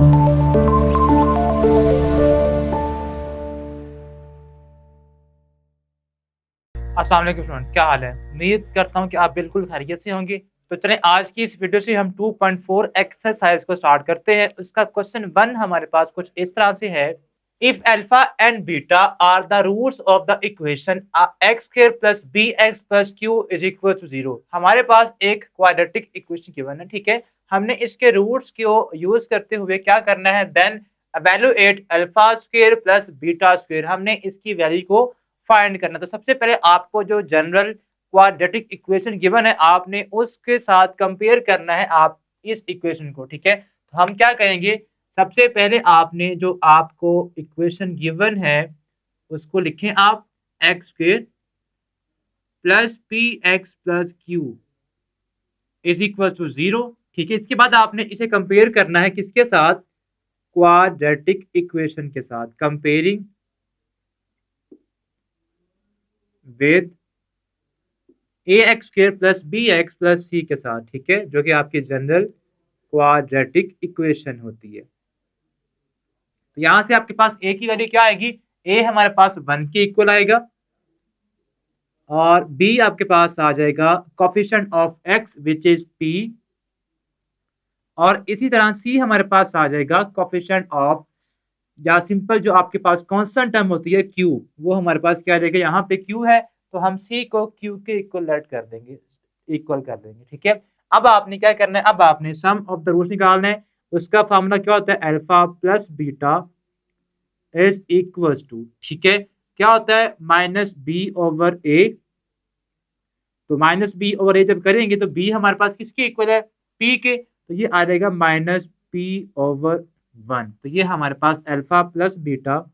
अस्सलाम वालेकुम स्टूडेंट, क्या हाल है? उम्मीद करता हूँ कि आप बिल्कुल खैरियत से होंगे। तो चलें आज की इस वीडियो से हम 2.4 एक्सरसाइज को स्टार्ट करते हैं। उसका क्वेश्चन 1 हमारे पास कुछ इस तरह से है। If alpha and beta are the roots of the equation x square plus B x plus q is equal to 0। हमारे पास एक क्वाड्रेटिक इक्वेशन गिवन है, ठीक है। हमने इसके रूट्स को यूज करते हुए क्या करना है, then evaluate alpha square plus beta square. हमने इसकी वैल्यू को फाइंड करना। तो सबसे पहले आपको जो जनरल क्वाड्रेटिक इक्वेशन गिवन है आपने उसके साथ कंपेयर करना है आप इस इक्वेशन को, ठीक है। तो हम क्या कहेंगे, सबसे पहले आपने जो आपको इक्वेशन गिवन है उसको लिखें आप x square plus p x plus q is equal to 0, ठीक है। इसके बाद आपने इसे कंपेयर करना है किसके साथ, क्वाड्रेटिक इक्वेशन के साथ, comparing with A x square plus B x plus c के साथ, ठीक है, जो कि आपकी जनरल क्वाड्रेटिक इक्वेशन होती है। तो यहां से आपके पास ए की वैल्यू क्या आएगी, ए हमारे पास 1 के इक्वल आएगा और बी आपके पास आ जाएगा coefficient of X which is P, और इसी तरह सी हमारे पास आ जाएगा कोफिशिएंट ऑफ, या सिंपल जो आपके पास कांस्टेंट टर्म होती है क्यू, वो हमारे पास क्या आ जाएगा, यहाँ पे क्यू है तो हम सी को क्यू के इक्वल कर देंगे, इक्वल कर देंगे, ठीक है। अब आपने क्या करना है, अब आपने सम ऑफ द रूट्स निकालना है। उसका फार्मूला क्या होता है, alpha plus beta is equal to, ठीक है, क्या होता है, माइनस बी ओवर ए। तो माइनस बी ओवर ए जब करेंगे तो बी हमारे पास किसके इक्वल है, पी के, तो ये आ जाएगा माइनस पी ओवर 1। तो ये हमारे पास अल्फा प्लस बीटा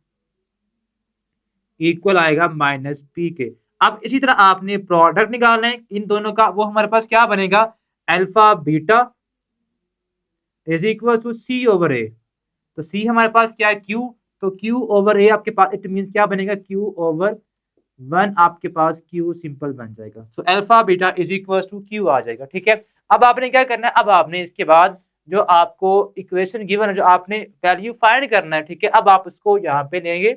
इक्वल आएगा माइनस पी के। अब इसी तरह आपने प्रोडक्ट निकालना है इन दोनों का, वो हमारे पास क्या बनेगा, alpha beta is equal to c over a. तो सी हमारे पास क्या है, क्यू, तो क्यू ओवर ए आपके पास इट मीन क्या बनेगा, क्यू ओवर 1 आपके पास क्यू सिंपल बन जाएगा। तो alpha beta is equal to q आ जाएगा, ठीक है। अब आपने क्या करना है, अब आपने इसके बाद जो आपको इक्वेशन गिवन है जो आपने वैल्यू फाइंड करना है, ठीक है। अब आप उसको यहाँ पे लेंगे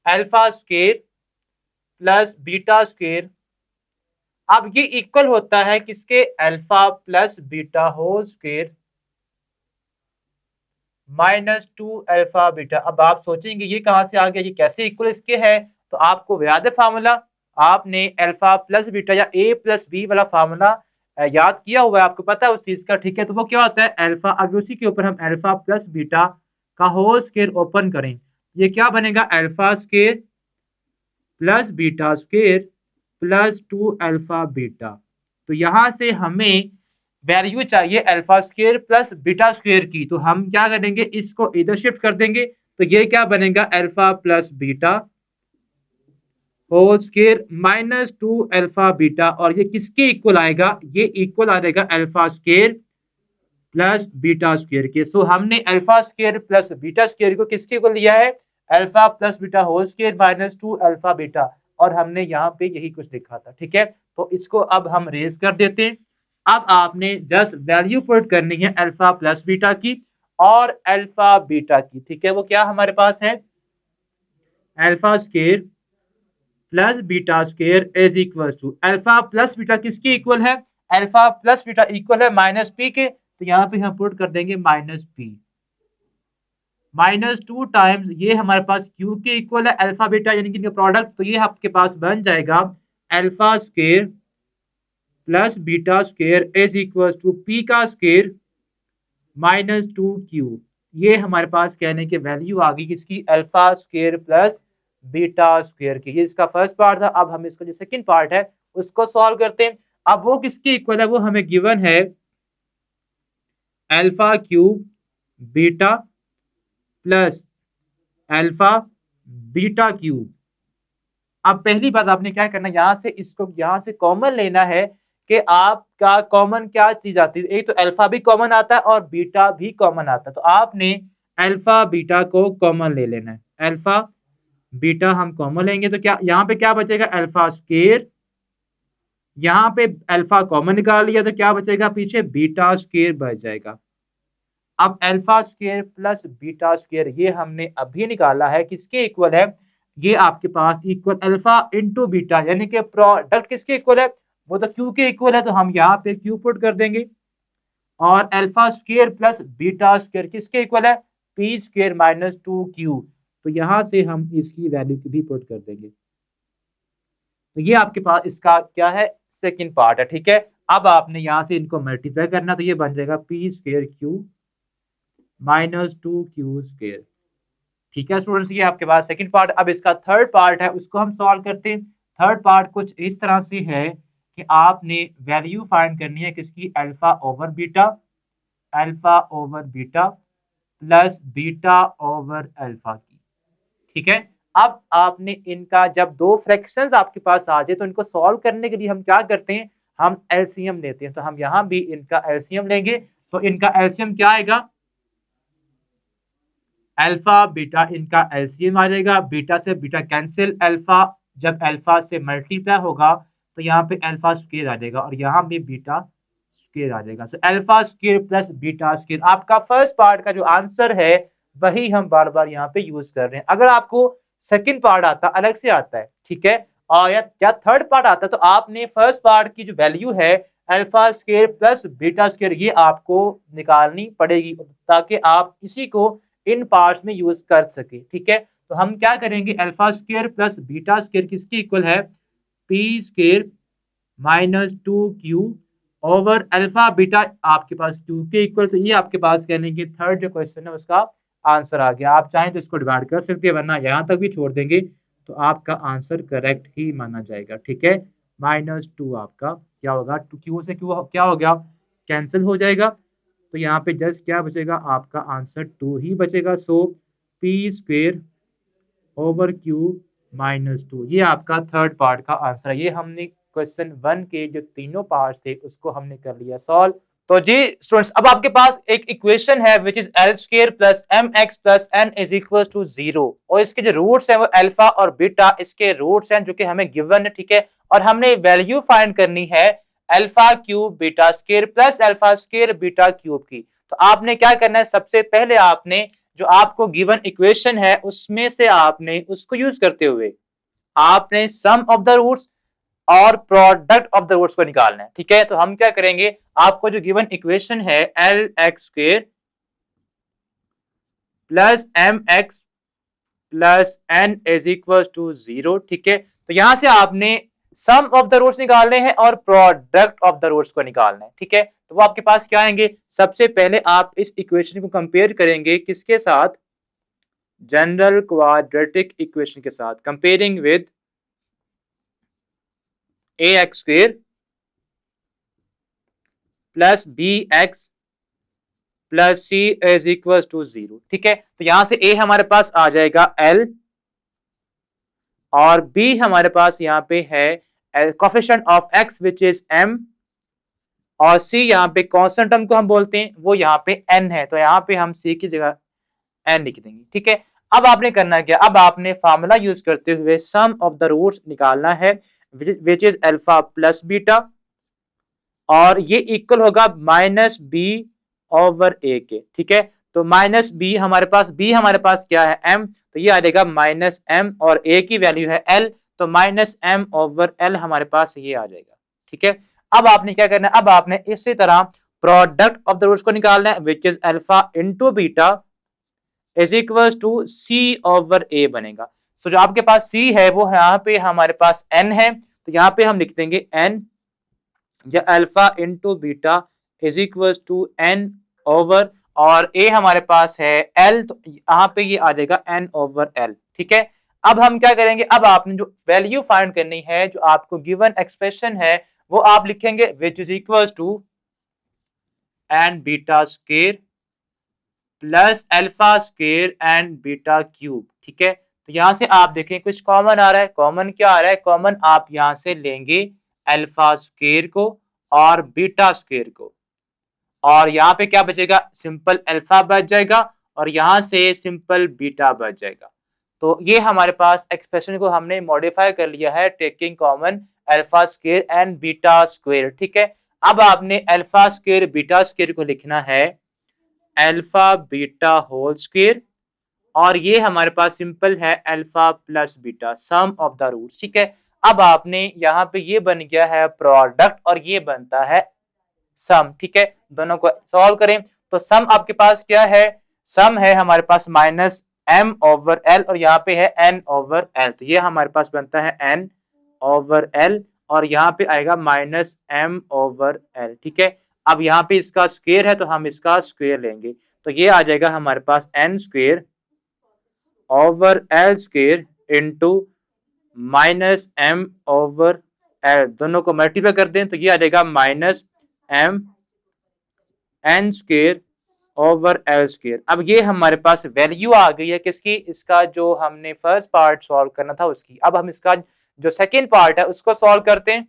alpha square plus beta square. अब ये इक्वल होता है किसके, alpha plus beta whole square minus 2 alpha beta. अब आप सोचेंगे ये कहां से आ गया, ये कैसे इक्वल इसके है, तो आपको याद है फार्मूला, आपने अल्फा प्लस बीटा या ए प्लस बी वाला फार्मूला याद किया हुआ है, आपको पता है उस चीज का, ठीक है। तो वो क्या होता है अल्फा, अगर उसी के ऊपर हम अल्फा प्लस बीटा का होल स्क्वायर ओपन करें, ये क्या बनेगा, alpha square plus beta square plus 2 alpha beta. तो यहां से हमें वैल्यू चाहिए alpha square plus beta square की, तो हम क्या करेंगे, इसको इधर शिफ्ट कर देंगे। तो ये क्या बनेगा, alpha plus beta whole square minus 2 alpha beta, और ये किसके इक्वल आएगा, ये इक्वल आ जाएगा alpha square plus beta square के। सो हमने alpha square plus beta square को किसके इक्वल लिया है, alpha plus beta whole square minus 2 alpha beta, और हमने यहाँ पे यही कुछ लिखा था, ठीक है। तो इसको अब हम रेज कर देते हैं। अब आपने जस्ट वैल्यू पुट करनी है अल्फा प्लस बीटा की और अल्फा बीटा की, ठीक है। वो क्या हमारे पास है, alpha square plus beta square is equal to, alpha plus beta किसके इक्वल है, अल्फा प्लस बीटा इक्वल है माइनस पी के, तो यहाँ पे हम पुट कर देंगे माइनस पी माइनस 2 टाइम्स ये हमारे पास क्यू के इक्वल है अल्फा बीटा यानी कि इनका प्रोडक्ट, तो ये आपके पास बन जाएगा alpha square plus beta square is equal to P का स्क्वायर माइनस 2 क्यू। ये हमारे पास कहने की वैल्यू आ गई किसकी, alpha square plus beta square की। ये इसका फर्स्ट पार्ट था। अब हम इसका जो सेकंड पार्ट है उसको सॉल्व करते हैं। अब वो किसके इक्वल है, वो हमें गिवन है alpha cube beta plus alpha beta cube. अब पहली बात आपने क्या करना है, यहाँ से इसको यहाँ से कॉमन लेना है कि आपका कॉमन क्या चीज आती है, एक तो अल्फा भी कॉमन आता है और बीटा भी कॉमन आता है। तो आपने अल्फा बीटा को कॉमन ले लेना है, अल्फा बीटा हम कॉमन लेंगे तो क्या यहाँ पे क्या बचेगा, अल्फा स्क्वायर, यहाँ पे अल्फा कॉमन निकाल लिया तो क्या बचेगा, पीछे बीटा स्क्वायर बच जाएगा। अब alpha square plus beta square ये हमने अभी निकाला है, किसके इक्वल है, ये आपके पास इक्वल अल्फा इंटू बीटा, यानी कि प्रोडक्ट किसके इक्वल है, वो तो क्यू के इक्वल है, तो हम यहाँ पे क्यू पुट कर देंगे। और alpha square plus beta square किसके इक्वल है, पी स्क्वायर माइनस 2q, तो यहाँ से हम इसकी वैल्यू भी पुट कर देंगे। तो ये आपके पास इसका क्या है, सेकंड पार्ट है, ठीक है। अब आपने यहाँ से इनको मल्टीप्लाई करना, तो ये बन जाएगा P square Q minus 2q square, ठीक है स्टूडेंट्स, ये आपके पास सेकंड पार्ट। अब इसका थर्ड पार्ट है, उसको हम सॉल्व करते हैं। थर्ड पार्ट कुछ इस तरह से है कि आपने वैल्यू फाइंड करनी है किसकी, alpha over beta, alpha over beta plus beta over alpha की, ठीक है। अब आपने इनका जब दो फ्रैक्शंस आपके पास आ जाए तो इनको सॉल्व करने के लिए हम क्या करते हैं, हम एलसीएम लेते हैं। तो हम यहाँ भी इनका एलसीएम लेंगे, तो इनका एलसीएम क्या आएगा, अल्फा बीटा, इनका एलसीएम आ जाएगा, बीटा से बीटा कैंसिल, अल्फा जब अल्फा से मल्टीप्लाई होगा तो यहाँ पे अल्फा स्क्वायर आ जाएगा और यहाँ भी बीटा स्क्वायर आ जाएगा। तो alpha square plus beta square, आपका फर्स्ट पार्ट का जो आंसर है वही हम बार बार यहाँ पे यूज कर रहे हैं। अगर आपको सेकंड पार्ट आता अलग से आता है, ठीक है, और या थर्ड पार्ट आता है, तो आपने फर्स्ट पार्ट की जो वैल्यू है alpha square plus beta square ये आपको निकालनी पड़ेगी ताकि आप इसी को इन पार्ट्स में यूज कर सके, ठीक है। तो हम क्या करेंगे, alpha square plus beta square किसकी इक्वल है, P square minus 2q over alpha beta आपके पास 2 के इक्वल, तो ये आपके पास कहने की थर्ड जो क्वेश्चन है उसका आंसर आ गया। आप चाहें तो इसको डिवाइड कर सकते हैं, वरना यहाँ तक भी छोड़ देंगे तो आपका आंसर करेक्ट ही माना जाएगा, ठीक है। -2 आपका क्या होगा, क्यू से क्यू क्या हो गया, कैंसिल हो जाएगा, तो यहाँ पे जस्ट क्या बचेगा, आपका आंसर 2 ही बचेगा। सो पी स्क्वेयर ओवर क्यू -2, ये आपका थर्ड पार्ट का आंसर है। ये हमने क्वेश्चन 1 के जो तीनों पार्ट थे उसको हमने कर लिया सॉल्व। तो जी स्टूडेंट्स, अब आपके पास एक इक्वेशन है which is L square plus M X plus N is equal to 0, और इसके जो रूट्स हैं वो अल्फा और बीटा इसके रूट्स हैं जो कि हमें गिवन है, ठीक है। और हमने वैल्यू फाइंड करनी है alpha cube beta square plus alpha square beta cube की। तो आपने क्या करना है, सबसे पहले आपने जो आपको गिवन इक्वेशन है उसमें से आपने उसको यूज करते हुए आपने सम ऑफ द रूट्स और प्रोडक्ट ऑफ द रूट्स को निकालना है, ठीक है। तो हम क्या करेंगे, आपको जो गिवन इक्वेशन है L X square plus M X plus N is equal to 0, ठीक है। तो यहां से आपने सम ऑफ द रूट्स निकालने हैं और प्रोडक्ट ऑफ द रूट्स को निकालना है, ठीक है। तो वो आपके पास क्या आएंगे, सबसे पहले आप इस इक्वेशन को कंपेयर करेंगे किसके साथ, जनरल क्वाड्रेटिक इक्वेशन के साथ, comparing with A x square plus B x plus C is equal to 0, ठीक है। तो यहां से ए हमारे पास आ जाएगा एल और बी हमारे पास यहाँ पे है coefficient of X which is M, और सी यहाँ पे कांस्टेंट टर्म को हम बोलते हैं वो यहाँ पे एन है, तो यहाँ पे हम सी की जगह एन लिख देंगे, ठीक है। अब आपने करना क्या, अब आपने फार्मूला यूज करते हुए सम ऑफ द रूट्स निकालना है which is alpha plus beta, और ये इक्वल होगा माइनस बी ओवर ए के, ठीक है। तो माइनस बी हमारे पास क्या है एम, तो ये आ जाएगा माइनस एम और ए की वैल्यू है एल, तो माइनस एम ओवर एल हमारे पास ये आ जाएगा, ठीक है। अब आपने क्या करना है, अब आपने इसी तरह प्रोडक्ट ऑफ द रूट्स को निकालना है which is alpha into beta is equal to c over a बनेगा। सो जो आपके पास सी है वो यहाँ पे हमारे पास एन है, तो यहाँ पे हम लिख देंगे एन या alpha into beta is equal to N over, और ए हमारे पास है एल, तो यहाँ पे ये आ जाएगा एन ओवर एल, ठीक है। अब हम क्या करेंगे, अब आपने जो वैल्यू फाइंड करनी है, जो आपको गिवन एक्सप्रेशन है वो आप लिखेंगे which is equal to N beta square plus alpha square and beta cube, ठीक है। तो यहां से आप देखें कुछ कॉमन आ रहा है, कॉमन क्या आ रहा है, कॉमन आप यहां से लेंगे अल्फा स्क्वायर को और बीटा स्क्वायर को, और यहाँ पे क्या बचेगा, सिंपल अल्फा बच जाएगा और यहाँ से सिंपल बीटा बच जाएगा। तो ये हमारे पास एक्सप्रेशन को हमने मॉडिफाई कर लिया है taking common alpha square and beta square. ठीक है, अब आपने अल्फा स्क्वायर बीटा स्क्वायर को लिखना है अल्फा बीटा होल स्क्वायर, और ये हमारे पास सिंपल है alpha plus beta sum of the roots. ठीक है, अब आपने यहाँ पे ये बन गया है प्रोडक्ट और ये बनता है सम। ठीक है, दोनों को सॉल्व करें तो सम आपके पास क्या है, सम है हमारे पास माइनस m ओवर l और यहाँ पे है n ओवर l, तो ये हमारे पास बनता है n ओवर l और यहाँ पे आएगा माइनस m ओवर l। ठीक है, अब यहाँ पे इसका स्क्वायर है तो हम इसका स्क्वायर लेंगे, तो ये आ जाएगा हमारे पास n square over l square into minus m over l, दोनों को मल्टीप्लाई कर दें तो ये आ जाएगा minus m n square over l square. अब ये हमारे पास वैल्यू आ गई है किसकी, इसका जो हमने फर्स्ट पार्ट सॉल्व करना था उसकी। अब हम इसका जो सेकंड पार्ट है उसको सॉल्व करते हैं।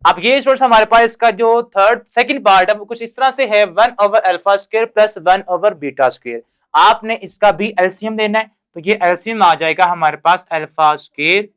अब ये स्टूडेंट्स हमारे पास इसका जो सेकंड पार्ट है वो कुछ इस तरह से है 1 over alpha square plus 1 over beta square. आपने इसका भी एलसीएम लेना है, तो ये एलसीएम आ जाएगा हमारे पास अल्फा स्क्वायर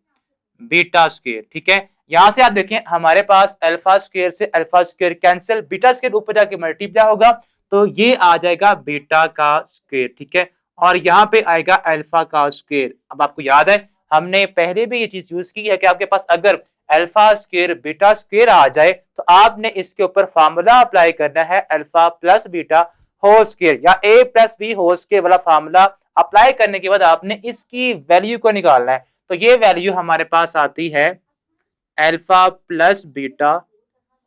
बीटा स्क्वायर। ठीक है, यहां से आप देखें हमारे पास अल्फा स्क्वायर से alpha square cancel, beta square ऊपर जाके मल्टीप्लाई होगा तो ये आ जाएगा बीटा का स्क्वायर। ठीक है, और यहाँ पे आएगा अल्फा का स्क्वायर। अब आपको याद है हमने पहले भी ये चीज यूज की है कि आपके पास अगर अल्फा स्क्वायर बीटा स्क्वायर आ जाए तो आपने इसके ऊपर फार्मूला अप्लाई करना है alpha plus beta whole square या a plus B whole square वाला फार्मूला अप्लाई करने के बाद आपने इसकी वैल्यू को निकालना है। तो ये वैल्यू हमारे पास आती है alpha plus beta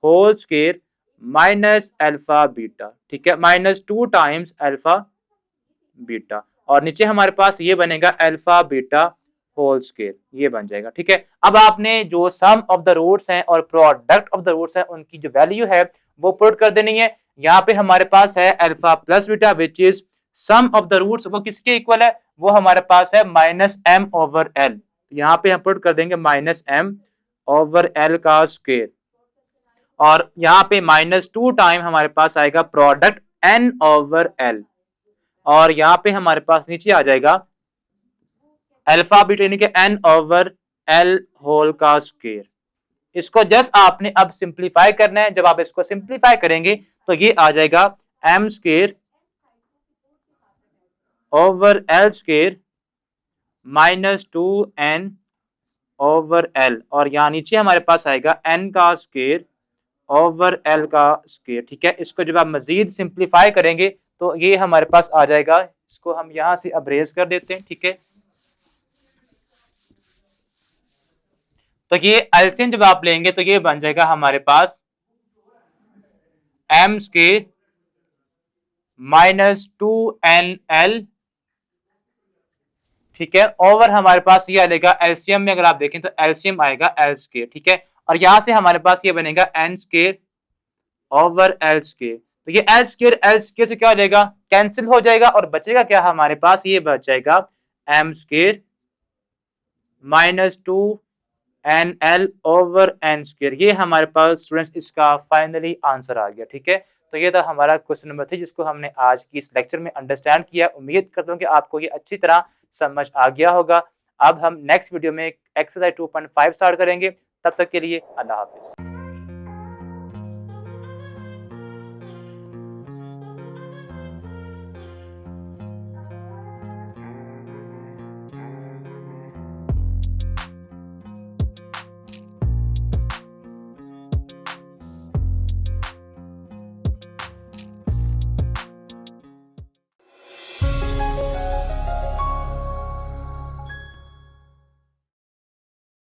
whole square minus alpha beta. ठीक है, माइनस 2 टाइम्स अल्फा बीटा, और नीचे हमारे पास ये बनेगा अल्फा बीटा होल स्क्वायर, ये बन जाएगा। ठीक है, अब आपने जो सम ऑफ द रूट्स हैं और प्रोडक्ट ऑफ द रूट्स हैं उनकी जो वैल्यू है वो पुट कर देनी है। यहाँ पे हमारे पास है alpha plus beta which is sum of the roots, वो किसके इक्वल है, वो हमारे पास है माइनस m ओवर l। यहाँ पे हम पुट कर देंगे माइनस m ओवर l का स्क्वायर, और यहाँ पे माइनस 2 टाइम हमारे पास आएगा प्रोडक्ट n ओवर l, और यहाँ पे हमारे पास नीचे आ जाएगा अल्फा बीटा यानी कि n ओवर l होल का स्क्वायर। इसको जस्ट आपने अब सिंप्लीफाई करना है, जब आप इसको सिंप्लीफाई करेंगे तो ये आ जाएगा m square over l square minus 2n over l, और यहाँ नीचे हमारे पास आएगा n का स्क्वायर ओवर l का स्क्वायर। ठीक है, इसको जब आप मजीद सिंप्लीफाई करेंगे तो ये हमारे पास आ जाएगा, इसको हम यहां से अब्रेज कर देते हैं। ठीक है, तो ये एलसीएम जब आप लेंगे तो ये बन जाएगा हमारे पास m स्क्वायर माइनस 2nl। ठीक है, ओवर हमारे पास ये आएगा एलसीएम में, अगर आप देखें तो एलसीएम आएगा l स्क्वायर। ठीक है, और यहां से हमारे पास ये बनेगा n square over l square, तो ये l स्क्वायर से क्या हो जाएगा, कैंसिल हो जाएगा, और बचेगा क्या हमारे पास, ये बच जाएगा m square minus 2nl over n square. ये हमारे पास स्टूडेंट्स इसका फाइनली आंसर आ गया। ठीक है, तो ये था हमारा क्वेश्चन नंबर 3 जिसको हमने आज की इस लेक्चर में अंडरस्टैंड किया। उम्मीद करता हूँ कि आपको ये अच्छी तरह समझ आ गया होगा। अब हम नेक्सट वीडियो में एक्सरसाइज 2.5 स्टार्ट करेंगे, तब तक के लिए अल्लाह हाफिज।